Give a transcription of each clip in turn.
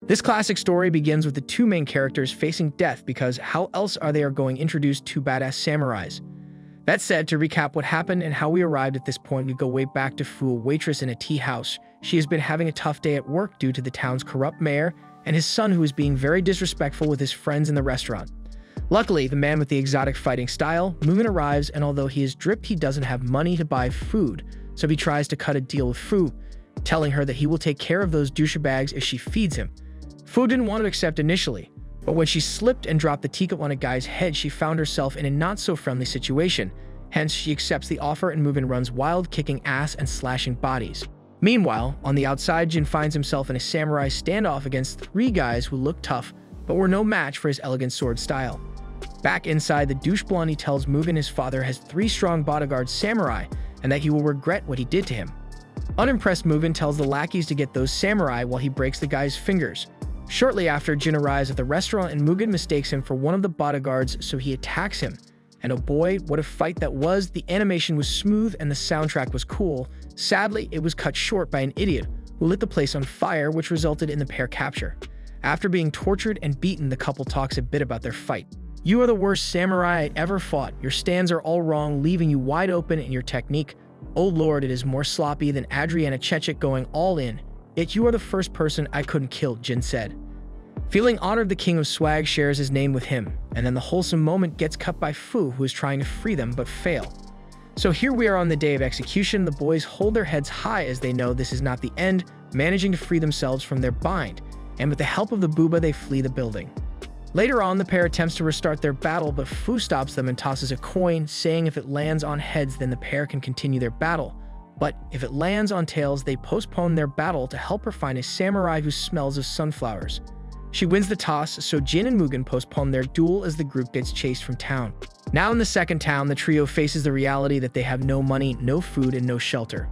This classic story begins with the two main characters facing death because how else are they going introduced two badass samurais? That said, to recap what happened and how we arrived at this point, we go way back to Fu, a waitress in a tea house. She has been having a tough day at work due to the town's corrupt mayor and his son who is being very disrespectful with his friends in the restaurant. Luckily, the man with the exotic fighting style, Mugen, arrives, and although he is dripped, he doesn't have money to buy food, so he tries to cut a deal with Fu, telling her that he will take care of those douchebags if she feeds him. Fu didn't want to accept initially, but when she slipped and dropped the teacup on a guy's head, she found herself in a not-so-friendly situation. Hence, she accepts the offer and Mugen runs wild, kicking ass and slashing bodies. Meanwhile, on the outside, Jin finds himself in a samurai standoff against three guys who look tough, but were no match for his elegant sword style. Back inside, the douche blondie tells Mugen his father has 3 strong bodyguard samurai and that he will regret what he did to him. Unimpressed, Mugen tells the lackeys to get those samurai while he breaks the guy's fingers. Shortly after, Jin arrives at the restaurant and Mugen mistakes him for one of the bodyguards, so he attacks him. And oh boy, what a fight that was. The animation was smooth and the soundtrack was cool. Sadly, it was cut short by an idiot who lit the place on fire, which resulted in the pair capture. After being tortured and beaten, the couple talks a bit about their fight. "You are the worst samurai I ever fought. Your stands are all wrong, leaving you wide open in your technique. Oh lord, it is more sloppy than Adriana Chechik going all in. Yet you are the first person I couldn't kill," Jin said. Feeling honored, the king of swag shares his name with him, and then the wholesome moment gets cut by Fu, who is trying to free them but fail. So here we are on the day of execution. The boys hold their heads high as they know this is not the end, managing to free themselves from their bind, and with the help of the booba they flee the building. Later on, the pair attempts to restart their battle, but Fu stops them and tosses a coin, saying if it lands on heads then the pair can continue their battle. But if it lands on tails, they postpone their battle to help her find a samurai who smells of sunflowers. She wins the toss, so Jin and Mugen postpone their duel as the group gets chased from town. Now in the second town, the trio faces the reality that they have no money, no food, and no shelter.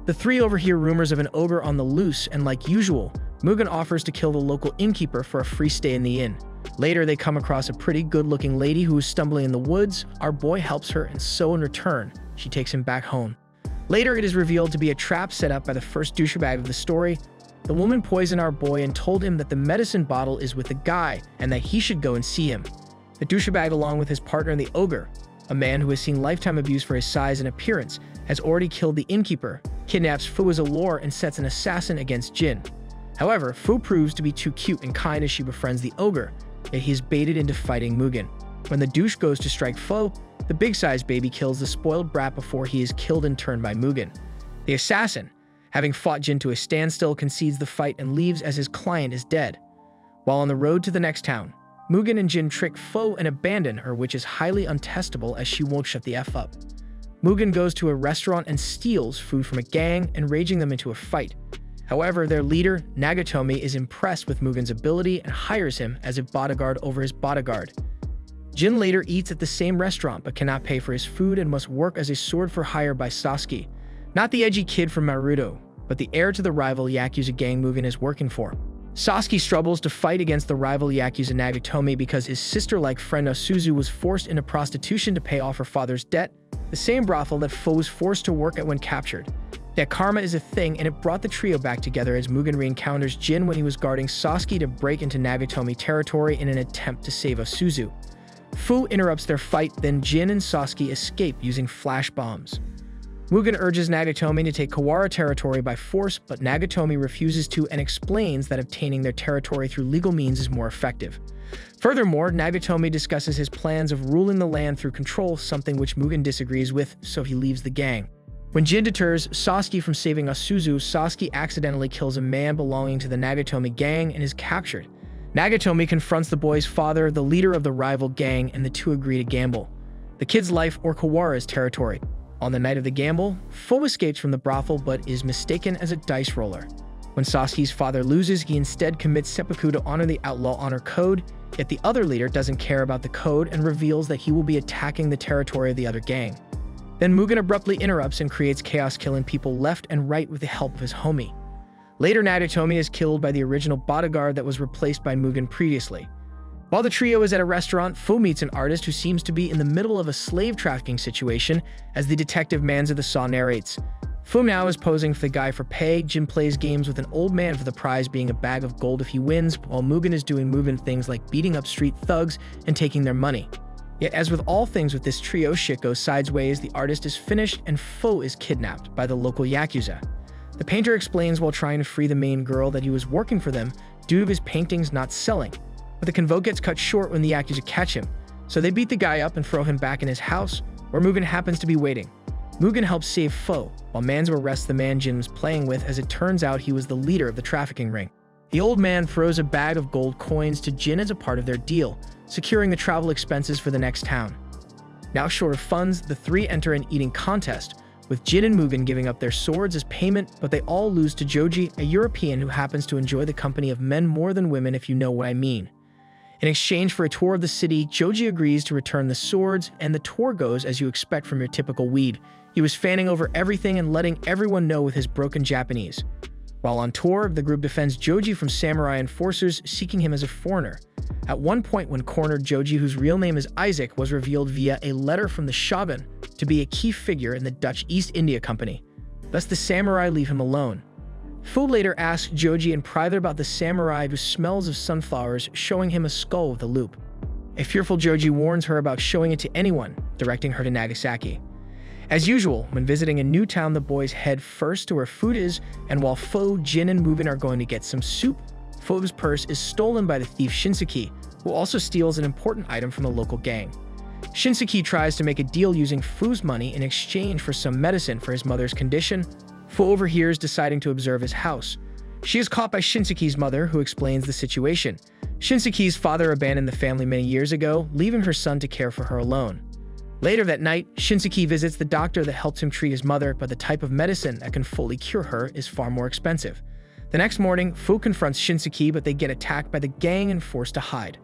The three overhear rumors of an ogre on the loose, and like usual, Mugen offers to kill the local innkeeper for a free stay in the inn. Later, they come across a pretty good-looking lady who is stumbling in the woods. Our boy helps her, and so in return, she takes him back home. Later, it is revealed to be a trap set up by the first douchebag of the story. The woman poisoned our boy and told him that the medicine bottle is with the guy and that he should go and see him. The douchebag, along with his partner, the ogre, a man who has seen lifetime abuse for his size and appearance, has already killed the innkeeper, kidnaps Fu as a lure, and sets an assassin against Jin. However, Fu proves to be too cute and kind as she befriends the ogre, yet he is baited into fighting Mugen. When the douche goes to strike Fu, the big-sized baby kills the spoiled brat before he is killed in turn by Mugen. The assassin, having fought Jin to a standstill, concedes the fight and leaves as his client is dead. While on the road to the next town, Mugen and Jin trick Fu and abandon her, which is highly untestable as she won't shut the F up. Mugen goes to a restaurant and steals food from a gang, enraging them into a fight. However, their leader, Nagatomi, is impressed with Mugen's ability and hires him as a bodyguard over his bodyguard. Jin later eats at the same restaurant but cannot pay for his food and must work as a sword for hire by Sasuke. Not the edgy kid from Naruto, but the heir to the rival Yakuza gang Mugen is working for. Sasuke struggles to fight against the rival Yakuza Nagatomi because his sister-like friend Asuzu was forced into prostitution to pay off her father's debt, the same brothel that Fu was forced to work at when captured. That karma is a thing, and it brought the trio back together as Mugen re-encounters Jin when he was guarding Sasuke to break into Nagatomi territory in an attempt to save Asuzu. Fu interrupts their fight, then Jin and Sasuke escape using flash bombs. Mugen urges Nagatomi to take Kawara territory by force, but Nagatomi refuses to and explains that obtaining their territory through legal means is more effective. Furthermore, Nagatomi discusses his plans of ruling the land through control, something which Mugen disagrees with, so he leaves the gang. When Jin deters Sasuke from saving Asuzu, Sasuke accidentally kills a man belonging to the Nagatomi gang and is captured. Nagatomi confronts the boy's father, the leader of the rival gang, and the two agree to gamble the kid's life or Kawara's territory. On the night of the gamble, Fu escapes from the brothel but is mistaken as a dice roller. When Sasuke's father loses, he instead commits seppuku to honor the outlaw honor code, yet the other leader doesn't care about the code and reveals that he will be attacking the territory of the other gang. Then Mugen abruptly interrupts and creates chaos, killing people left and right with the help of his homie. Later, Nagatomi is killed by the original bodyguard that was replaced by Mugen previously. While the trio is at a restaurant, Fu meets an artist who seems to be in the middle of a slave trafficking situation, as the detective Manza the Saw narrates. Fu now is posing for the guy for pay. Jin plays games with an old man for the prize being a bag of gold if he wins, while Mugen is doing Mugen things like beating up street thugs and taking their money. Yet as with all things with this trio, shit goes sideways. The artist is finished and Fu is kidnapped by the local Yakuza. The painter explains while trying to free the main girl that he was working for them due to his paintings not selling. But the convo gets cut short when the Yakuza catch him, so they beat the guy up and throw him back in his house, where Mugen happens to be waiting. Mugen helps save Fu, while Manzo arrests the man Jin was playing with, as it turns out he was the leader of the trafficking ring. The old man throws a bag of gold coins to Jin as a part of their deal, securing the travel expenses for the next town. Now short of funds, the three enter an eating contest, with Jin and Mugen giving up their swords as payment, but they all lose to Joji, a European who happens to enjoy the company of men more than women, if you know what I mean. In exchange for a tour of the city, Joji agrees to return the swords, and the tour goes as you expect from your typical weed. He was fanning over everything and letting everyone know with his broken Japanese. While on tour, the group defends Joji from samurai enforcers seeking him as a foreigner. At one point when cornered, Joji, whose real name is Isaac, was revealed via a letter from the shogun to be a key figure in the Dutch East India Company. Thus the samurai leave him alone. Fu later asks Joji in private about the samurai who smells of sunflowers, showing him a skull with a loop. A fearful Joji warns her about showing it to anyone, directing her to Nagasaki. As usual, when visiting a new town, the boys head first to where food is, and while Fu, Jin, and Mugen are going to get some soup, Fu's purse is stolen by the thief Shinsuke, who also steals an important item from a local gang. Shinsuke tries to make a deal using Fu's money in exchange for some medicine for his mother's condition. Fu overhears, deciding to observe his house. She is caught by Shinsuke's mother, who explains the situation. Shinsuke's father abandoned the family many years ago, leaving her son to care for her alone. Later that night, Shinsuke visits the doctor that helps him treat his mother, but the type of medicine that can fully cure her is far more expensive. The next morning, Fu confronts Shinsuke, but they get attacked by the gang and forced to hide.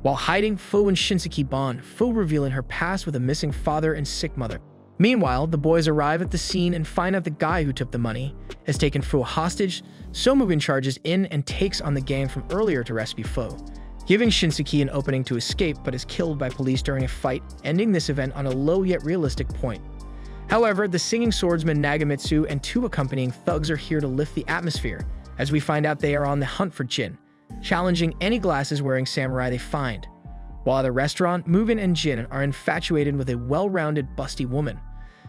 While hiding, Fu and Shinsuke bond, Fu revealing her past with a missing father and sick mother. Meanwhile, the boys arrive at the scene and find out the guy who took the money has taken Fu hostage, so Mugen charges in and takes on the gang from earlier to rescue Fu, giving Shinsuke an opening to escape, but is killed by police during a fight, ending this event on a low yet realistic point. However, the singing swordsman Nagamitsu and two accompanying thugs are here to lift the atmosphere, as we find out they are on the hunt for Jin, challenging any glasses-wearing samurai they find. While at a restaurant, Mugen and Jin are infatuated with a well-rounded, busty woman.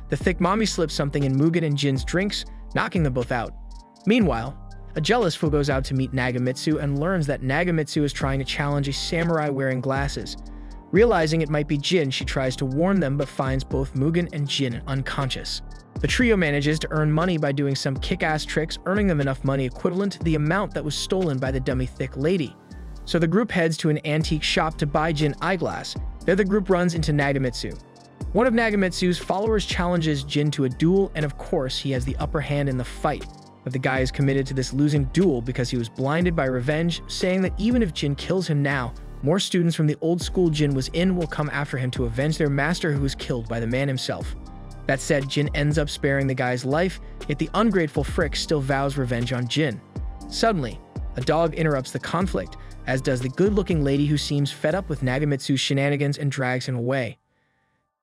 The thick mommy slips something in Mugen and Jin's drinks, knocking them both out. Meanwhile, a jealous Fu goes out to meet Nagamitsu and learns that Nagamitsu is trying to challenge a samurai wearing glasses. Realizing it might be Jin, she tries to warn them but finds both Mugen and Jin unconscious. The trio manages to earn money by doing some kick-ass tricks, earning them enough money equivalent to the amount that was stolen by the dummy thick lady. So the group heads to an antique shop to buy Jin eyeglass. There the group runs into Nagamitsu. One of Nagamitsu's followers challenges Jin to a duel, and of course he has the upper hand in the fight. But the guy is committed to this losing duel because he was blinded by revenge, saying that even if Jin kills him now, more students from the old school Jin was in will come after him to avenge their master who was killed by the man himself. That said, Jin ends up sparing the guy's life, yet the ungrateful Frick still vows revenge on Jin. Suddenly, a dog interrupts the conflict, as does the good-looking lady who seems fed up with Nagamitsu's shenanigans and drags him away.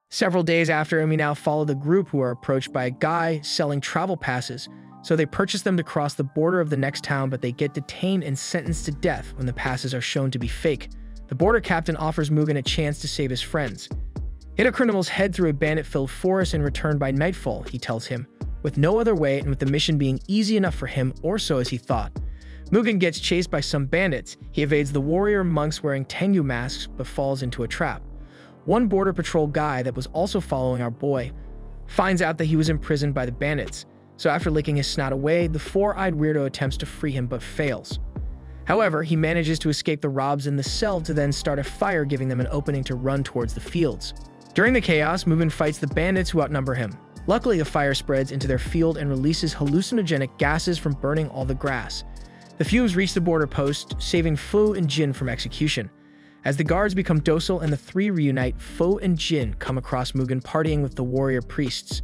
Several days after him, we now follow the group, who are approached by a guy selling travel passes, so they purchase them to cross the border of the next town, but they get detained and sentenced to death when the passes are shown to be fake. The border captain offers Mugen a chance to save his friends. Hit a criminal's head through a bandit-filled forest and return by nightfall, he tells him, with no other way and with the mission being easy enough for him, or so as he thought. Mugen gets chased by some bandits. He evades the warrior monks wearing Tengu masks but falls into a trap. One border patrol guy that was also following our boy finds out that he was imprisoned by the bandits, so after licking his snot away, the four-eyed weirdo attempts to free him but fails. However, he manages to escape the robs in the cell to then start a fire, giving them an opening to run towards the fields. During the chaos, Mugen fights the bandits who outnumber him. Luckily, the fire spreads into their field and releases hallucinogenic gases from burning all the grass. The fumes reach the border post, saving Fu and Jin from execution. As the guards become docile and the three reunite, Fu and Jin come across Mugen partying with the warrior priests.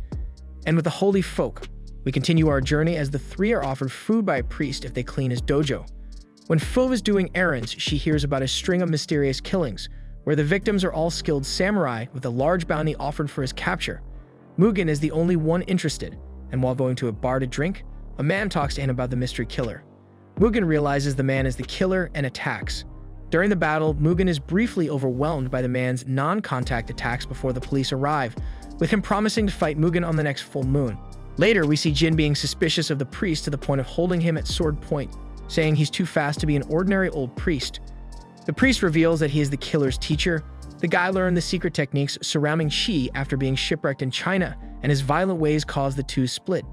And with the holy folk, we continue our journey as the three are offered food by a priest if they clean his dojo. When Fu is doing errands, she hears about a string of mysterious killings, where the victims are all skilled samurai with a large bounty offered for his capture. Mugen is the only one interested, and while going to a bar to drink, a man talks to him about the mystery killer. Mugen realizes the man is the killer and attacks. During the battle, Mugen is briefly overwhelmed by the man's non-contact attacks before the police arrive, with him promising to fight Mugen on the next full moon. Later, we see Jin being suspicious of the priest to the point of holding him at sword point, saying he's too fast to be an ordinary old priest. The priest reveals that he is the killer's teacher. The guy learned the secret techniques surrounding Qi after being shipwrecked in China, and his violent ways cause the two split.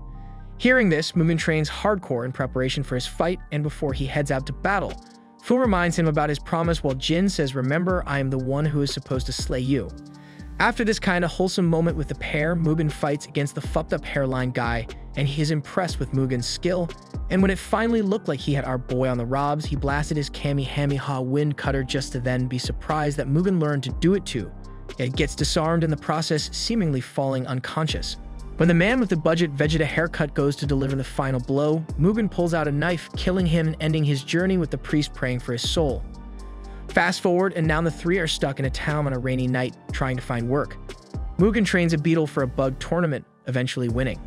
Hearing this, Mugen trains hardcore in preparation for his fight and before he heads out to battle. Fu reminds him about his promise while Jin says, "Remember, I am the one who is supposed to slay you." After this kind of wholesome moment with the pair, Mugen fights against the fucked up hairline guy, and he is impressed with Mugen's skill. And when it finally looked like he had our boy on the robs, he blasted his Kamehameha wind cutter just to then be surprised that Mugen learned to do it too. Yet gets disarmed in the process, seemingly falling unconscious. When the man with the budget Vegeta haircut goes to deliver the final blow, Mugen pulls out a knife, killing him and ending his journey with the priest praying for his soul. Fast forward, and now the three are stuck in a town on a rainy night, trying to find work. Mugen trains a beetle for a bug tournament, eventually winning.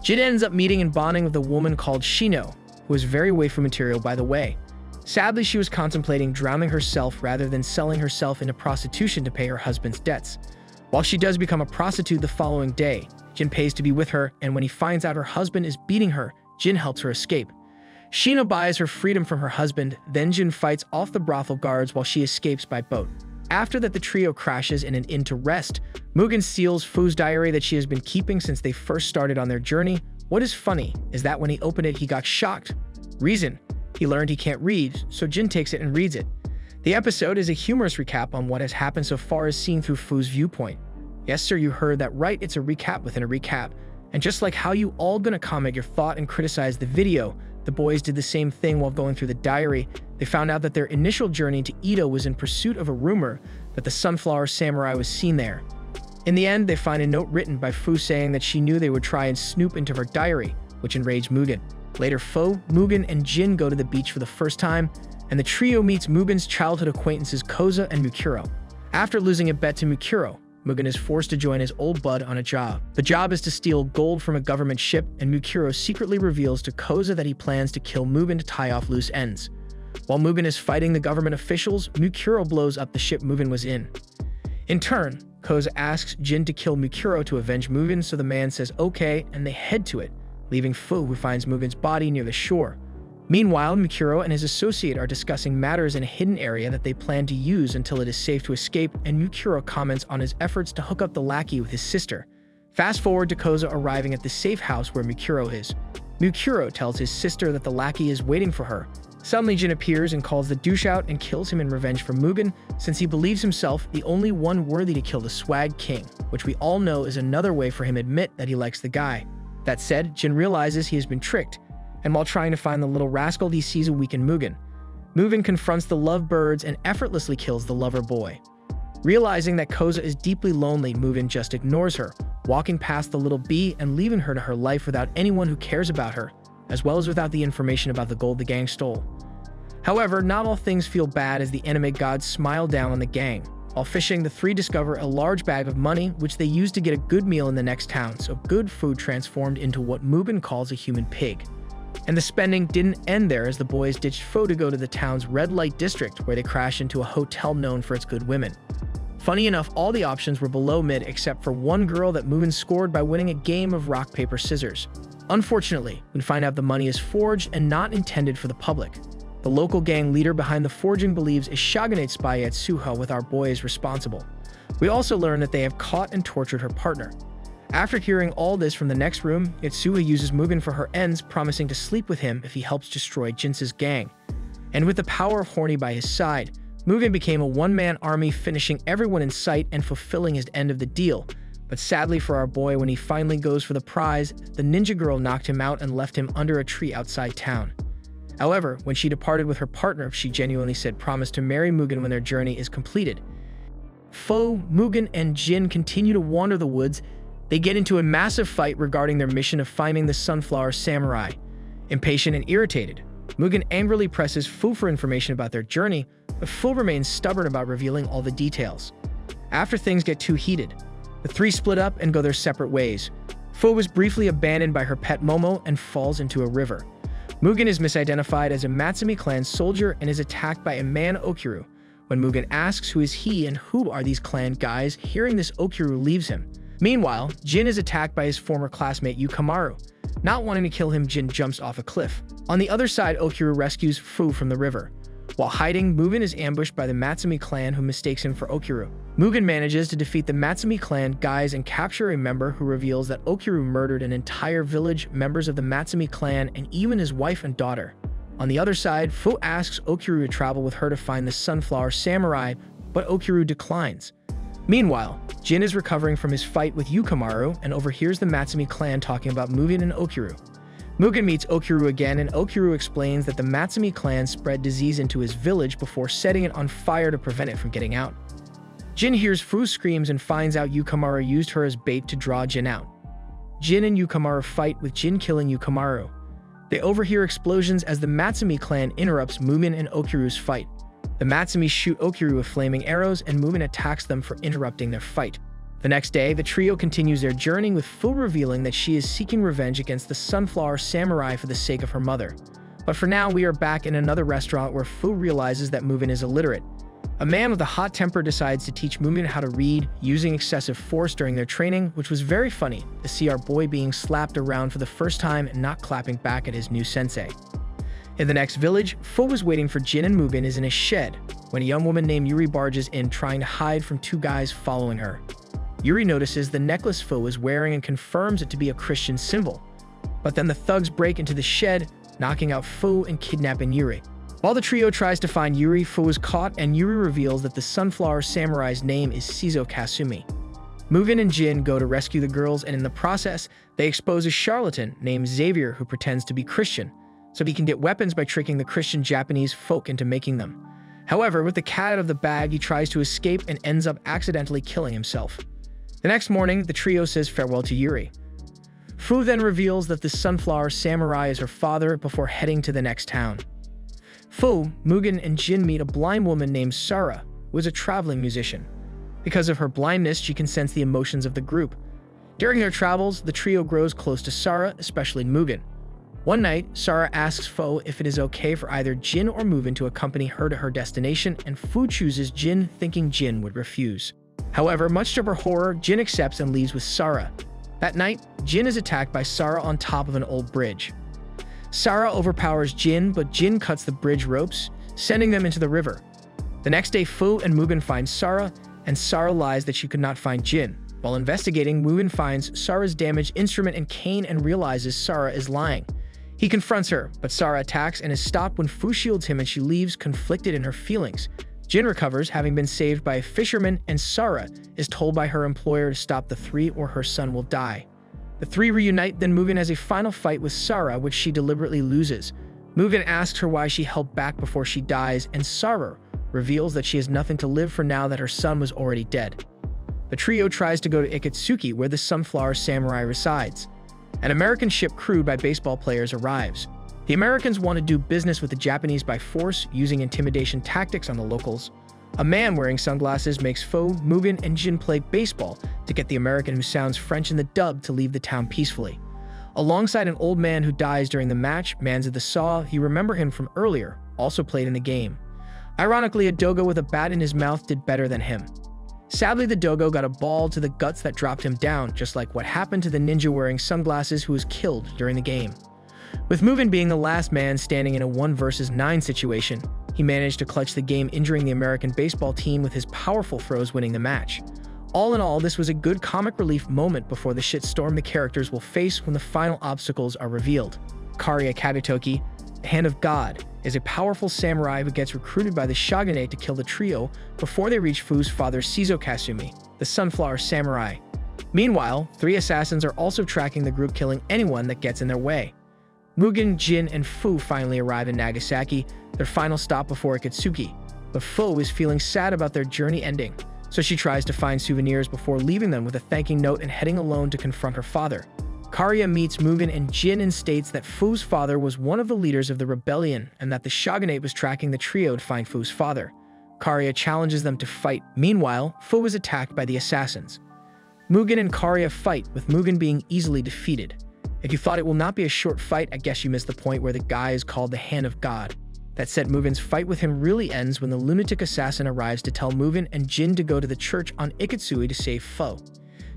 Jin ends up meeting and bonding with a woman called Shino, who is very waifu material by the way. Sadly, she was contemplating drowning herself rather than selling herself into prostitution to pay her husband's debts. While she does become a prostitute the following day, Jin pays to be with her, and when he finds out her husband is beating her, Jin helps her escape. Shino buys her freedom from her husband, then Jin fights off the brothel guards while she escapes by boat. After that, the trio crashes in an inn to rest. Mugen steals Fu's diary that she has been keeping since they first started on their journey. What is funny is that when he opened it, he got shocked. Reason: he learned he can't read, so Jin takes it and reads it. The episode is a humorous recap on what has happened so far as seen through Fu's viewpoint. Yes, sir, you heard that right, it's a recap within a recap. And just like how you all gonna comment your thought and criticize the video, the boys did the same thing while going through the diary. They found out that their initial journey to Edo was in pursuit of a rumor that the Sunflower Samurai was seen there. In the end, they find a note written by Fu saying that she knew they would try and snoop into her diary, which enraged Mugen. Later, Fu, Mugen, and Jin go to the beach for the first time, and the trio meets Mugen's childhood acquaintances Koza and Mukuro. After losing a bet to Mukuro, Mugen is forced to join his old bud on a job. The job is to steal gold from a government ship, and Mukuro secretly reveals to Koza that he plans to kill Mugen to tie off loose ends. While Mugen is fighting the government officials, Mukuro blows up the ship Mugen was in. In turn, Koza asks Jin to kill Mukuro to avenge Mugen, so the man says okay, and they head to it, leaving Fu, who finds Mugen's body near the shore. Meanwhile, Mukuro and his associate are discussing matters in a hidden area that they plan to use until it is safe to escape, and Mukuro comments on his efforts to hook up the lackey with his sister. Fast forward to Koza arriving at the safe house where Mukuro is. Mukuro tells his sister that the lackey is waiting for her. Suddenly, Jin appears and calls the douche out and kills him in revenge for Mugen, since he believes himself the only one worthy to kill the Swag King, which we all know is another way for him to admit that he likes the guy. That said, Jin realizes he has been tricked, and while trying to find the little rascal, he sees a weakened Mugen. Mugen confronts the lovebirds and effortlessly kills the lover boy. Realizing that Koza is deeply lonely, Mugen just ignores her, walking past the little bee and leaving her to her life without anyone who cares about her, as well as without the information about the gold the gang stole. However, not all things feel bad as the anime gods smile down on the gang. While fishing, the three discover a large bag of money, which they use to get a good meal in the next town, so good food transformed into what Mugen calls a human pig. And the spending didn't end there, as the boys ditched Fu to go to the town's red light district, where they crash into a hotel known for its good women. Funny enough, all the options were below mid except for one girl that Mugen scored by winning a game of rock, paper, scissors. Unfortunately, we find out the money is forged and not intended for the public. The local gang leader behind the forging believes a shogunate spy Yatsuha with our boy is responsible. We also learn that they have caught and tortured her partner. After hearing all this from the next room, Yatsuha uses Mugen for her ends, promising to sleep with him if he helps destroy Jinse's gang. And with the power of Horny by his side, Mugen became a one-man army, finishing everyone in sight and fulfilling his end of the deal. But sadly for our boy, when he finally goes for the prize, the ninja girl knocked him out and left him under a tree outside town. However, when she departed with her partner, she genuinely said promise to marry Mugen when their journey is completed. Fu, Mugen, and Jin continue to wander the woods. They get into a massive fight regarding their mission of finding the Sunflower Samurai. Impatient and irritated, Mugen angrily presses Fu for information about their journey, but Fu remains stubborn about revealing all the details. After things get too heated, the three split up and go their separate ways. Fu was briefly abandoned by her pet Momo and falls into a river. Mugen is misidentified as a Matsumi clan soldier and is attacked by a man Okiru. When Mugen asks who is he and who are these clan guys, hearing this, Okiru leaves him. Meanwhile, Jin is attacked by his former classmate Yukamaru. Not wanting to kill him, Jin jumps off a cliff. On the other side, Okiru rescues Fu from the river. While hiding, Mugen is ambushed by the Matsumi clan who mistakes him for Okiru. Mugen manages to defeat the Matsumi clan guys and capture a member who reveals that Okiru murdered an entire village, members of the Matsumi clan, and even his wife and daughter. On the other side, Fu asks Okiru to travel with her to find the Sunflower Samurai, but Okiru declines. Meanwhile, Jin is recovering from his fight with Yukamaru and overhears the Matsumi clan talking about Mugen and Okiru. Mugen meets Okiru again, and Okiru explains that the Matsumi clan spread disease into his village before setting it on fire to prevent it from getting out. Jin hears Fu's screams and finds out Yukamaru used her as bait to draw Jin out. Jin and Yukamaru fight, with Jin killing Yukamaru. They overhear explosions as the Matsumi clan interrupts Mugen and Okiru's fight. The Matsumi shoot Okiru with flaming arrows, and Mugen attacks them for interrupting their fight. The next day, the trio continues their journey, with Fu revealing that she is seeking revenge against the Sunflower Samurai for the sake of her mother. But for now, we are back in another restaurant where Fu realizes that Mugen is illiterate. A man with a hot temper decides to teach Mugen how to read, using excessive force during their training, which was very funny to see our boy being slapped around for the first time and not clapping back at his new sensei. In the next village, Fu was waiting for Jin, and Mugen is in a shed when a young woman named Yuri barges in, trying to hide from two guys following her. Yuri notices the necklace Fu is wearing and confirms it to be a Christian symbol. But then the thugs break into the shed, knocking out Fu and kidnapping Yuri. While the trio tries to find Yuri, Fu is caught, and Yuri reveals that the Sunflower Samurai's name is Shizo Kasumi. Mugen and Jin go to rescue the girls, and in the process, they expose a charlatan named Xavier who pretends to be Christian, so he can get weapons by tricking the Christian Japanese folk into making them. However, with the cat out of the bag, he tries to escape and ends up accidentally killing himself. The next morning, the trio says farewell to Yuri. Fu then reveals that the Sunflower Samurai is her father before heading to the next town. Fu, Mugen, and Jin meet a blind woman named Sara, who is a traveling musician. Because of her blindness, she can sense the emotions of the group. During their travels, the trio grows close to Sara, especially Mugen. One night, Sara asks Fu if it is okay for either Jin or Mugen to accompany her to her destination, and Fu chooses Jin, thinking Jin would refuse. However, much to her horror, Jin accepts and leaves with Sara. That night, Jin is attacked by Sara on top of an old bridge. Sara overpowers Jin, but Jin cuts the bridge ropes, sending them into the river. The next day, Fu and Mugen find Sara, and Sara lies that she could not find Jin. While investigating, Mugen finds Sara's damaged instrument and cane and realizes Sara is lying. He confronts her, but Sara attacks and is stopped when Fu shields him, and she leaves, conflicted in her feelings. Jin recovers, having been saved by a fisherman, and Sara is told by her employer to stop the three or her son will die. The three reunite, then Mugen has a final fight with Sara, which she deliberately loses. Mugen asks her why she held back before she dies, and Sara reveals that she has nothing to live for now that her son was already dead. The trio tries to go to Ikatsuki, where the Sunflower Samurai resides. An American ship crewed by baseball players arrives. The Americans want to do business with the Japanese by force, using intimidation tactics on the locals. A man wearing sunglasses makes Fu, Mugen, and Jin play baseball to get the American who sounds French in the dub to leave the town peacefully. Alongside an old man who dies during the match, Manza the Saw, you remember him from earlier, also played in the game. Ironically, a dogo with a bat in his mouth did better than him. Sadly, the dogo got a ball to the guts that dropped him down, just like what happened to the ninja wearing sunglasses who was killed during the game. With Mugen being the last man standing in a 1 versus 9 situation, he managed to clutch the game, injuring the American baseball team with his powerful throws, winning the match. All in all, this was a good comic relief moment before the shitstorm the characters will face when the final obstacles are revealed. Kariya Kabitoki, the Hand of God, is a powerful samurai who gets recruited by the shogunate to kill the trio before they reach Fu's father Shizo Kasumi, the Sunflower Samurai. Meanwhile, 3 assassins are also tracking the group, killing anyone that gets in their way. Mugen, Jin, and Fu finally arrive in Nagasaki, their final stop before Ikatsuki, but Fu is feeling sad about their journey ending, so she tries to find souvenirs before leaving them with a thanking note and heading alone to confront her father. Kariya meets Mugen and Jin and states that Fu's father was one of the leaders of the rebellion and that the shogunate was tracking the trio to find Fu's father. Kariya challenges them to fight. Meanwhile, Fu is attacked by the assassins. Mugen and Karya fight, with Mugen being easily defeated. If you thought it will not be a short fight, I guess you missed the point where the guy is called the Hand of God. That said, Mugen's fight with him really ends when the lunatic assassin arrives to tell Mugen and Jin to go to the church on Ikitsui to save Fo.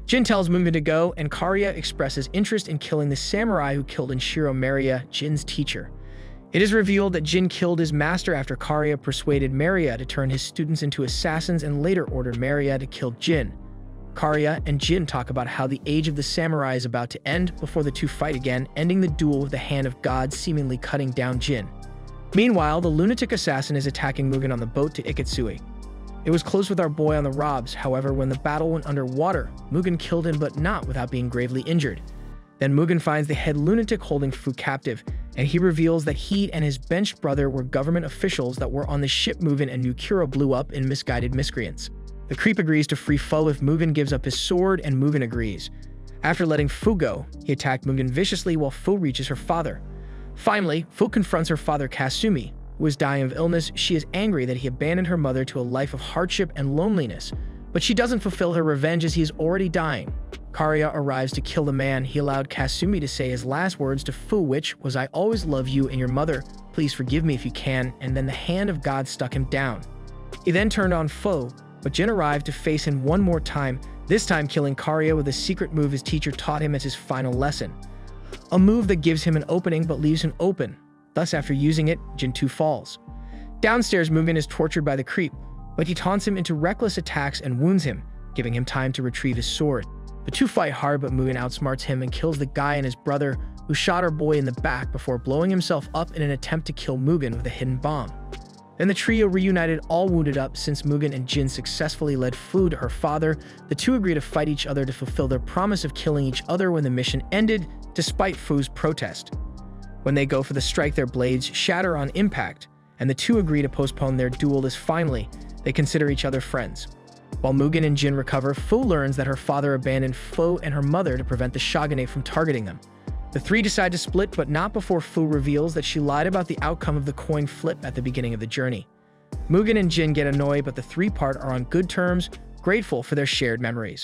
Jin tells Mugen to go, and Karya expresses interest in killing the samurai who killed Inshiro Maria, Jin's teacher. It is revealed that Jin killed his master after Karya persuaded Maria to turn his students into assassins and later ordered Maria to kill Jin. Karya and Jin talk about how the age of the samurai is about to end before the two fight again, ending the duel with the Hand of God seemingly cutting down Jin. Meanwhile, the lunatic assassin is attacking Mugen on the boat to Ikitsui. It was close with our boy on the Robs, however, when the battle went underwater, Mugen killed him but not without being gravely injured. Then Mugen finds the head lunatic holding Fu captive, and he reveals that he and his benched brother were government officials that were on the ship Mugen and Nukuro blew up in misguided miscreants. The creep agrees to free Fo if Mugen gives up his sword, and Mugen agrees. After letting Fu go, he attacked Mugen viciously while Fu reaches her father. Finally, Fu confronts her father Kasumi, who is dying of illness. She is angry that he abandoned her mother to a life of hardship and loneliness, but she doesn't fulfill her revenge as he is already dying. Karya arrives to kill the man. He allowed Kasumi to say his last words to Fu, which was, "I always love you and your mother. Please forgive me if you can," and then the Hand of God stuck him down. He then turned on Fu, but Jin arrived to face him one more time, this time killing Karya with a secret move his teacher taught him as his final lesson. A move that gives him an opening but leaves him open. Thus, after using it, Jin too falls. Downstairs, Mugen is tortured by the creep, but he taunts him into reckless attacks and wounds him, giving him time to retrieve his sword. The two fight hard, but Mugen outsmarts him and kills the guy and his brother, who shot our boy in the back before blowing himself up in an attempt to kill Mugen with a hidden bomb. Then the trio reunited, all wounded up. Since Mugen and Jin successfully led Fu to her father, the two agree to fight each other to fulfill their promise of killing each other when the mission ended, despite Fu's protest. When they go for the strike, their blades shatter on impact, and the two agree to postpone their duel as finally, they consider each other friends. While Mugen and Jin recover, Fu learns that her father abandoned Fu and her mother to prevent the shogunate from targeting them. The three decide to split, but not before Fu reveals that she lied about the outcome of the coin flip at the beginning of the journey. Mugen and Jin get annoyed, but the three part are on good terms, grateful for their shared memories.